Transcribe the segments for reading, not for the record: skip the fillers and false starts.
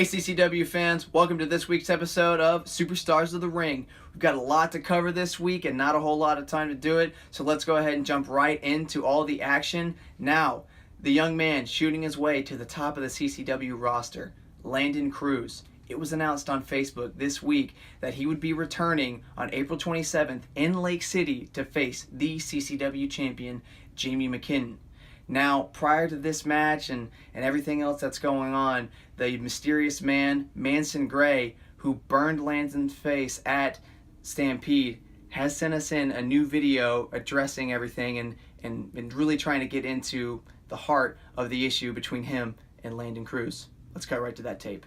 Hey CCW fans, welcome to this week's episode of Superstars of the Ring. We've got a lot to cover this week and not a whole lot of time to do it, so let's go ahead and jump right into all the action. Now, the young man shooting his way to the top of the CCW roster, Landon Cruz. It was announced on Facebook this week that he would be returning on April 27th in Lake City to face the CCW champion, Jamie McKinnon. Now, prior to this match and everything else that's going on, the mysterious man, Manson Gray, who burned Landon's face at Stampede, has sent us in a new video addressing everything and really trying to get into the heart of the issue between him and Landon Cruz. Let's cut right to that tape.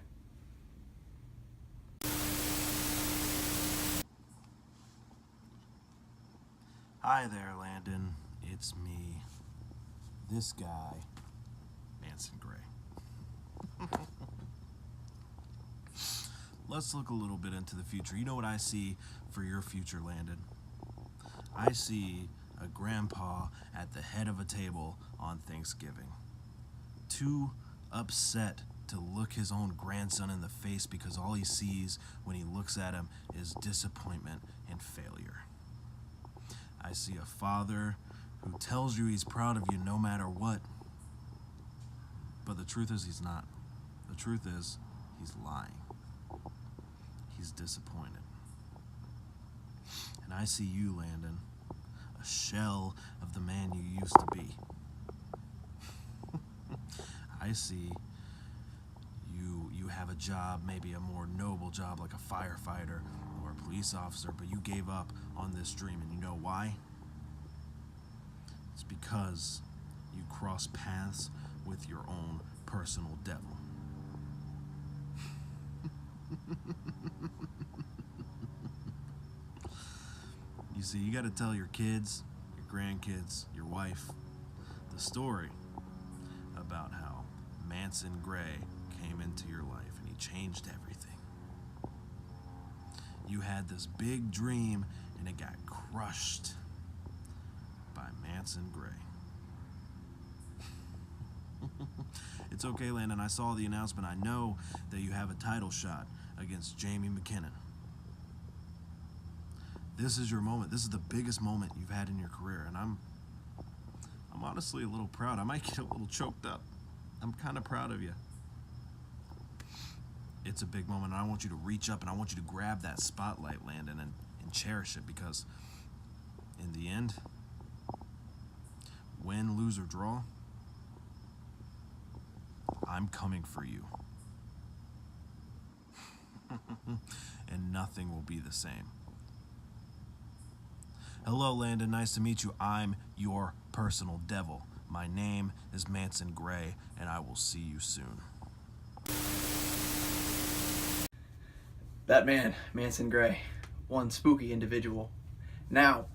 Hi there, Landon. It's me. This guy, Manson Gray. Let's look a little bit into the future. You know what I see for your future, Landon? I see a grandpa at the head of a table on Thanksgiving, too upset to look his own grandson in the face because all he sees when he looks at him is disappointment and failure. I see a father who tells you he's proud of you no matter what. But the truth is he's not. The truth is he's lying. He's disappointed. And I see you, Landon, a shell of the man you used to be. I see you have a job, maybe a more noble job like a firefighter or a police officer, but you gave up on this dream, and you know why? It's because you cross paths with your own personal devil. You see, you got to tell your kids, your grandkids, your wife, the story about how Manson Gray came into your life and he changed everything. You had this big dream and it got crushed by Manson Gray. It's okay, Landon. I saw the announcement. I know that you have a title shot against Jamie McKinnon. This is your moment. This is the biggest moment you've had in your career, and I'm honestly a little proud. I might get a little choked up. I'm kind of proud of you. It's a big moment, and I want you to reach up and I want you to grab that spotlight, Landon, and cherish it, because in the end, win, lose, or draw, I'm coming for you. And nothing will be the same. Hello, Landon. Nice to meet you. I'm your personal devil. My name is Manson Gray, and I will see you soon. That man, Manson Gray, one spooky individual. Now,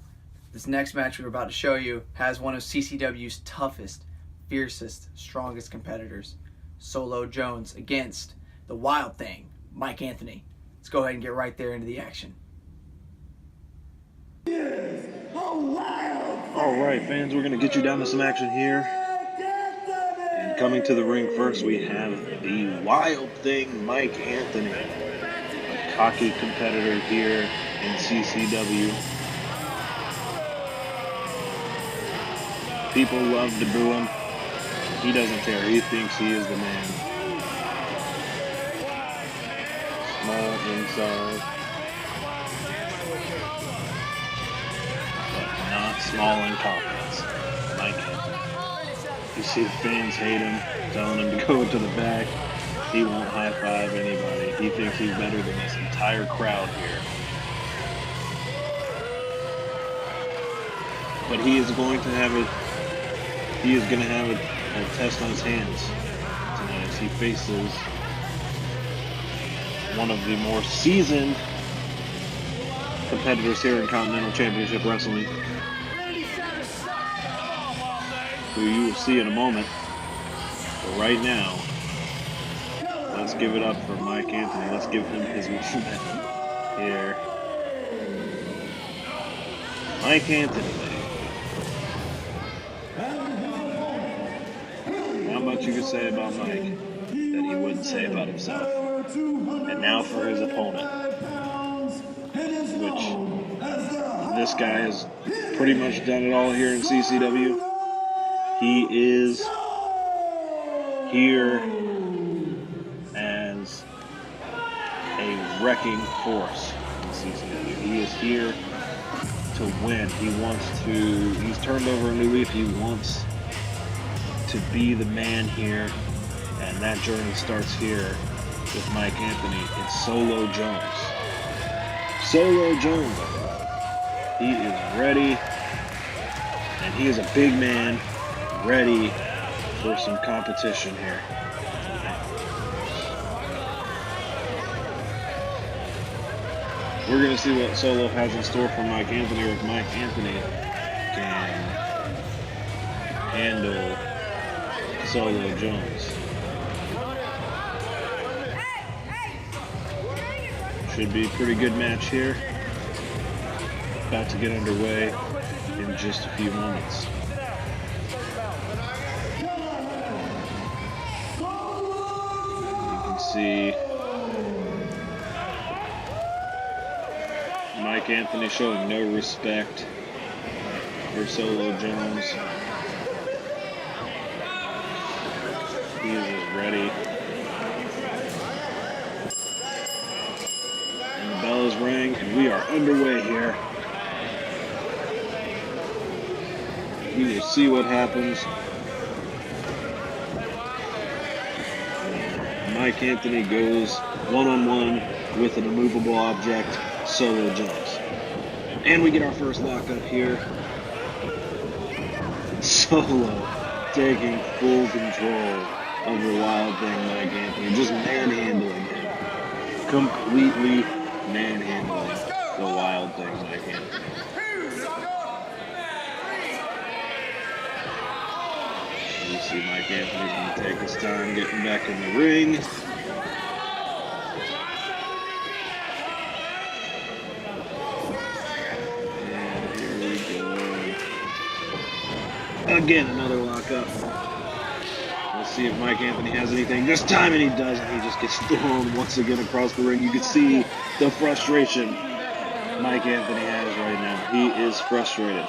this next match we're about to show you has one of CCW's toughest, fiercest, strongest competitors, Solo Jones, against the Wild Thing, Mike Anthony. Let's go ahead and get right there into the action. Alright, fans, we're going to get you down to some action here. And coming to the ring first, we have the Wild Thing, Mike Anthony, a cocky competitor here in CCW. People love to boo him. He doesn't care. He thinks he is the man. Small inside, but not small in confidence. Mike Anthony. You see the fans hate him, telling him to go to the back. He won't high-five anybody. He thinks he's better than this entire crowd here. But he is going to have a test on his hands tonight as he faces one of the more seasoned competitors here in Continental Championship Wrestling, who you will see in a moment. But right now, let's give it up for Mike Anthony. Let's give him his moment here. Mike Anthony. Not much you could say about Mike that he wouldn't say about himself. And now for his opponent, which this guy has pretty much done it all here in CCW. He is here as a wrecking force in CCW. He is here to win. He's turned over a new leaf. He wants to be the man here, and that journey starts here with Mike Anthony. It's Solo Jones. Solo Jones. He is ready, and he is a big man, ready for some competition here. We're going to see what Solo has in store for Mike Anthony, or if Mike Anthony can handle Solo Jones. Should be a pretty good match here. About to get underway in just a few moments. You can see Mike Anthony showing no respect for Solo Jones. He is ready. And the bell is rang, and we are underway here. We will see what happens. Mike Anthony goes one-on-one with an immovable object, Solo Jones. And we get our first lockup here. Solo taking full control of the Wild Thing, Mike Anthony. Just manhandling him. Completely manhandling the Wild Thing, Mike Anthony. You see Mike Anthony's going to take his time getting back in the ring. Again, another lockup. Let's see if Mike Anthony has anything this time, and he doesn't. He just gets thrown once again across the ring. You can see the frustration Mike Anthony has right now. He is frustrated.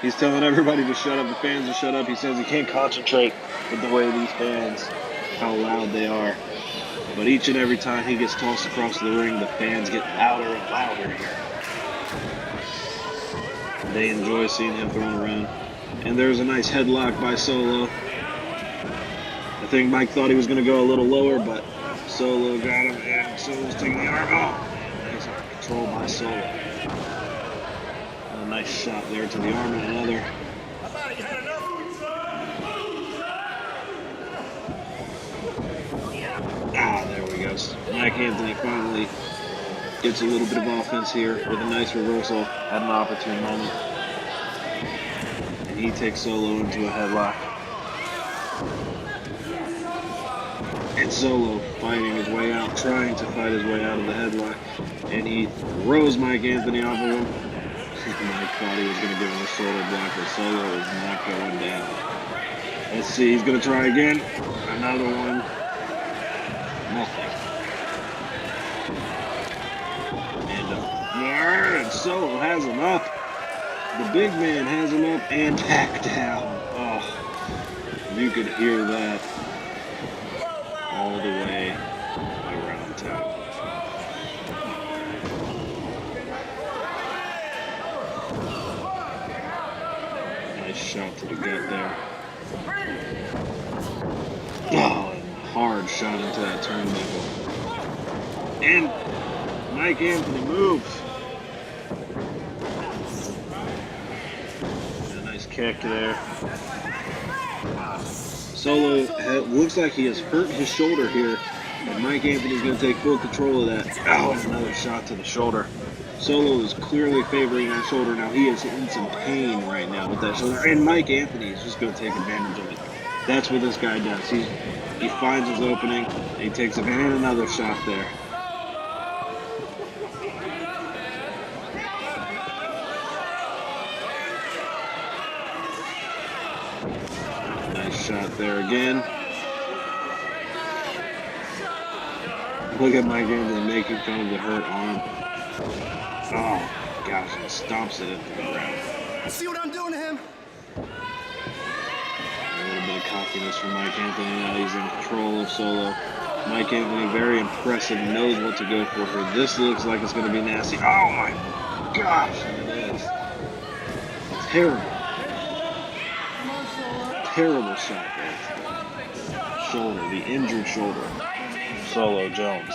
He's telling everybody to shut up, the fans to shut up. He says he can't concentrate with the way these fans, how loud they are. But each and every time he gets tossed across the ring, the fans get louder and louder here. They enjoy seeing him thrown around. And there's a nice headlock by Solo. I think Mike thought he was going to go a little lower, but Solo got him, and Solo's taking the arm off. He's controlled by Solo. A nice shot there to the arm and another. There we go. Mike Anthony finally gets a little bit of offense here with a nice reversal at an opportune moment. And he takes Solo into a headlock. And Solo fighting his way out, trying to fight his way out of the headlock. And he throws Mike Anthony off of him. Mike thought he was going to give him a shoulder block, but Solo is not going down. Let's see, he's going to try again. Another one. Nothing. And Solo has him up. The big man has him up and back down. Oh, you could hear that all the way around town. Nice shot to the gut there. Oh, and hard shot into that turnbuckle. And Mike Anthony moves. A nice kick there. Solo looks like he has hurt his shoulder here, and Mike Anthony's going to take full control of that. Oh, and another shot to the shoulder. Solo is clearly favoring that shoulder now. He is in some pain right now with that shoulder, and Mike Anthony is just going to take advantage of it. That's what this guy does. He finds his opening, and he takes advantage. And another shot there. shot there again. Look at Mike Anthony making fun of the hurt arm. Oh, gosh, and stomps it into the ground. See what I'm doing to him? A little bit of cockiness from Mike Anthony now. He's in control of Solo. Mike Anthony, very impressive, knows what to go for here. This looks like it's going to be nasty. Oh, my gosh, it is. Terrible. Terrible shot there. Shoulder, the injured shoulder. Solo Jones.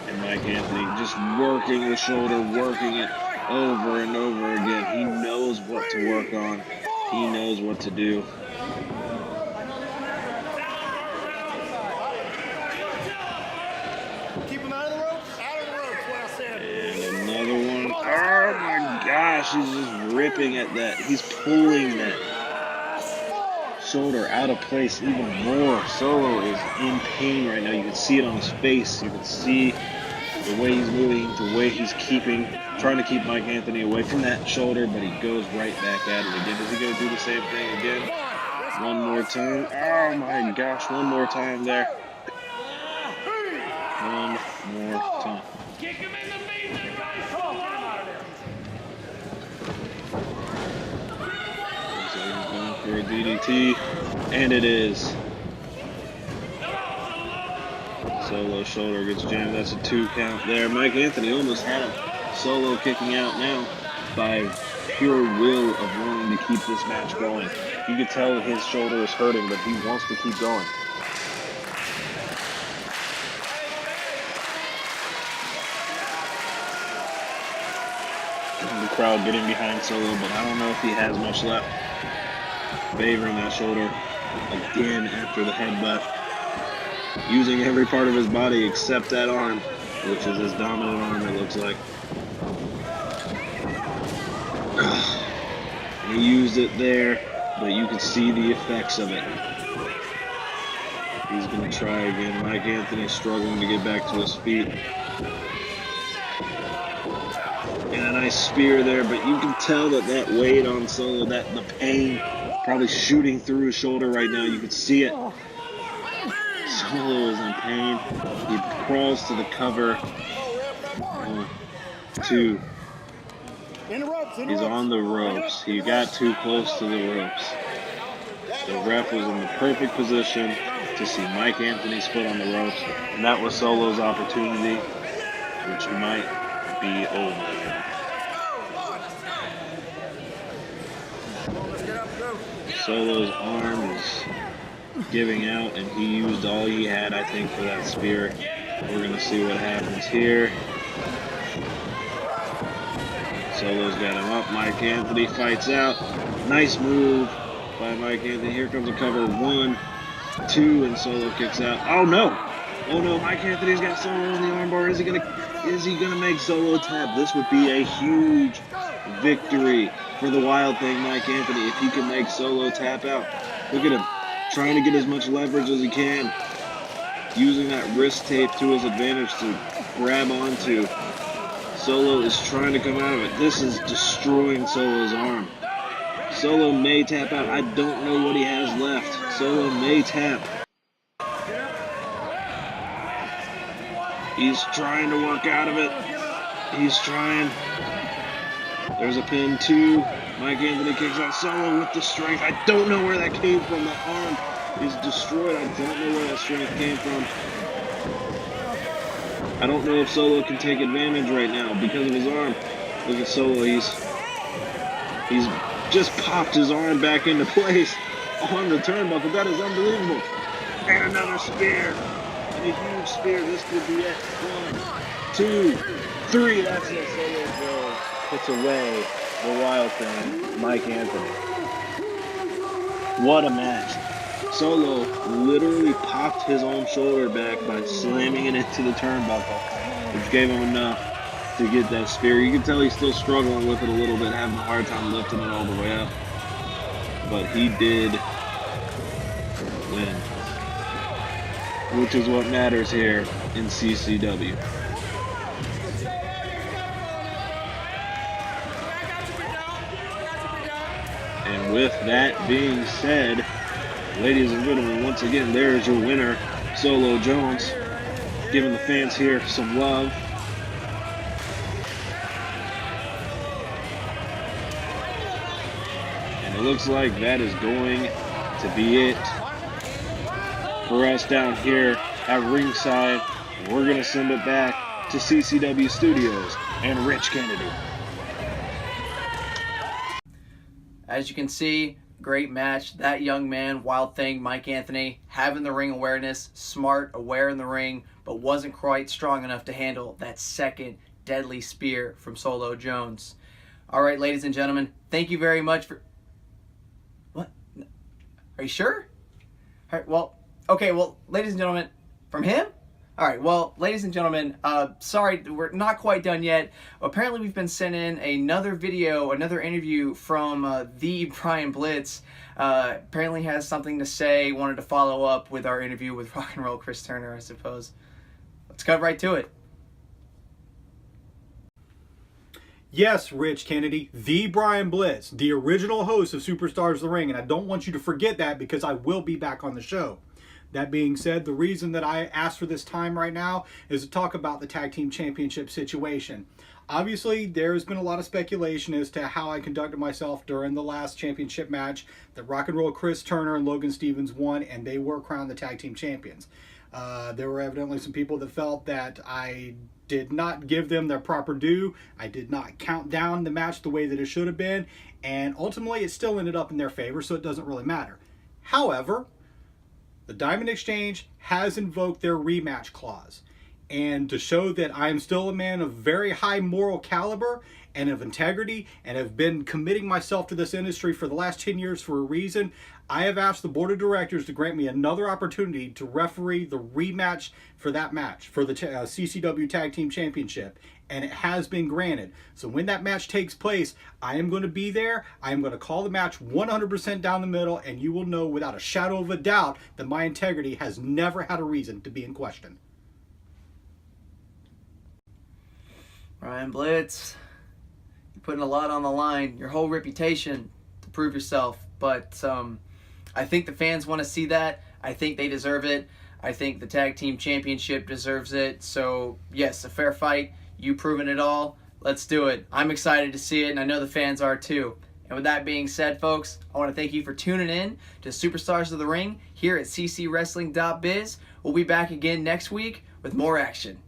And Mike Anthony just working the shoulder, working it over and over again. He knows what to work on. He knows what to do. Keep him out of the ropes? Out of the ropes, what I said. And another one. Oh my gosh, he's just ripping at that. He's pulling that shoulder out of place even more. Solo is in pain right now. You can see it on his face. You can see the way he's moving, the way he's trying to keep Mike Anthony away from that shoulder, but he goes right back at it again. Is he going to do the same thing again? One more time. Oh my gosh, one more time there. One more time. Kick him in the face, guys. So he's going for a DDT, and it is. Solo shoulder gets jammed. That's a 2 count there. Mike Anthony almost had him. Solo kicking out now by pure will of wanting to keep this match going. You could tell his shoulder is hurting, but he wants to keep going. And the crowd getting behind Solo, but I don't know if he has much left. Favoring that shoulder again after the headbutt. Using every part of his body except that arm, which is his dominant arm, it looks like. And he used it there, but you can see the effects of it. He's going to try again. Mike Anthony struggling to get back to his feet. And a nice spear there, but you can tell that weighed on Solo, that the pain probably shooting through his shoulder right now. You can see it. Solo is in pain. He crawls to the cover. 1, 2. He's on the ropes. He got too close to the ropes. The ref was in the perfect position to see Mike Anthony's foot on the ropes, and that was Solo's opportunity, which might be over. Solo's arm is giving out, and he used all he had, I think, for that spear. We're going to see what happens here. Solo's got him up. Mike Anthony fights out. Nice move by Mike Anthony. Here comes a cover. 1, 2, and Solo kicks out. Oh no! Oh no! Mike Anthony's got Solo on the armbar. Is he gonna make Solo tap? This would be a huge victory for the Wild Thing, Mike Anthony, if he can make Solo tap out. Look at him, trying to get as much leverage as he can, using that wrist tape to his advantage to grab onto. Solo is trying to come out of it. This is destroying Solo's arm. Solo may tap out. I don't know what he has left. Solo may tap. He's trying to work out of it. He's trying. There's a pin, 2. Mike Anthony kicks out. Solo with the strength. I don't know where that came from. That arm is destroyed. I don't know where that strength came from. I don't know if Solo can take advantage right now because of his arm. Look at Solo. He's just popped his arm back into place on the turnbuckle. That is unbelievable. And another spear. And a huge spear. This could be it. 1, 2, 3. That's it. Solo Joe puts away the Wild Thing, Mike Anthony. What a match. Solo literally popped his own shoulder back by slamming it into the turnbuckle, which gave him enough to get that spear. You can tell he's still struggling with it a little bit, having a hard time lifting it all the way up. But he did win, which is what matters here in CCW. with that being said, ladies and gentlemen, once again, there is your winner, Solo Jones, giving the fans here some love. And it looks like that is going to be it for us down here at ringside. We're going to send it back to CCW Studios and Rich Kennedy. As you can see, great match. That young man, Wild Thing, Mike Anthony, having the ring awareness, smart, aware in the ring, but wasn't quite strong enough to handle that second deadly spear from Solo Jones. All right, ladies and gentlemen, thank you very much for... What? Are you sure? All right, well, okay, well, ladies and gentlemen, from him? All right, well, ladies and gentlemen, sorry, we're not quite done yet. Apparently, we've been sent in another video, another interview from the Brian Blitz. Apparently has something to say, wanted to follow up with our interview with Rock and Roll Chris Turner, I suppose. Let's cut right to it. Yes, Rich Kennedy, the Brian Blitz, the original host of Superstars of the Ring, and I don't want you to forget that because I will be back on the show. That being said, the reason that I asked for this time right now is to talk about the Tag Team Championship situation. Obviously, there's been a lot of speculation as to how I conducted myself during the last championship match that Rock and Roll Chris Turner and Logan Steven won, and they were crowned the Tag Team Champions. There were evidently some people that felt that I did not give them their proper due. I did not count down the match the way that it should have been, and ultimately it still ended up in their favor, so it doesn't really matter. However, the Diamond Exchange has invoked their rematch clause. And to show that I am still a man of very high moral caliber and of integrity and have been committing myself to this industry for the last 10 years for a reason, I have asked the board of directors to grant me another opportunity to referee the rematch for that match, for the CCW Tag Team Championship. And it has been granted. So when that match takes place, I am going to be there. I am going to call the match 100% down the middle, and you will know without a shadow of a doubt that my integrity has never had a reason to be in question. Brian Blitz, you're putting a lot on the line, your whole reputation to prove yourself. But I think the fans want to see that. I think they deserve it. I think the Tag Team Championship deserves it. So, yes, a fair fight. You proven it all. Let's do it. I'm excited to see it, and I know the fans are too. And with that being said, folks, I want to thank you for tuning in to Superstars of the Ring here at ccwrestling.biz. We'll be back again next week with more action.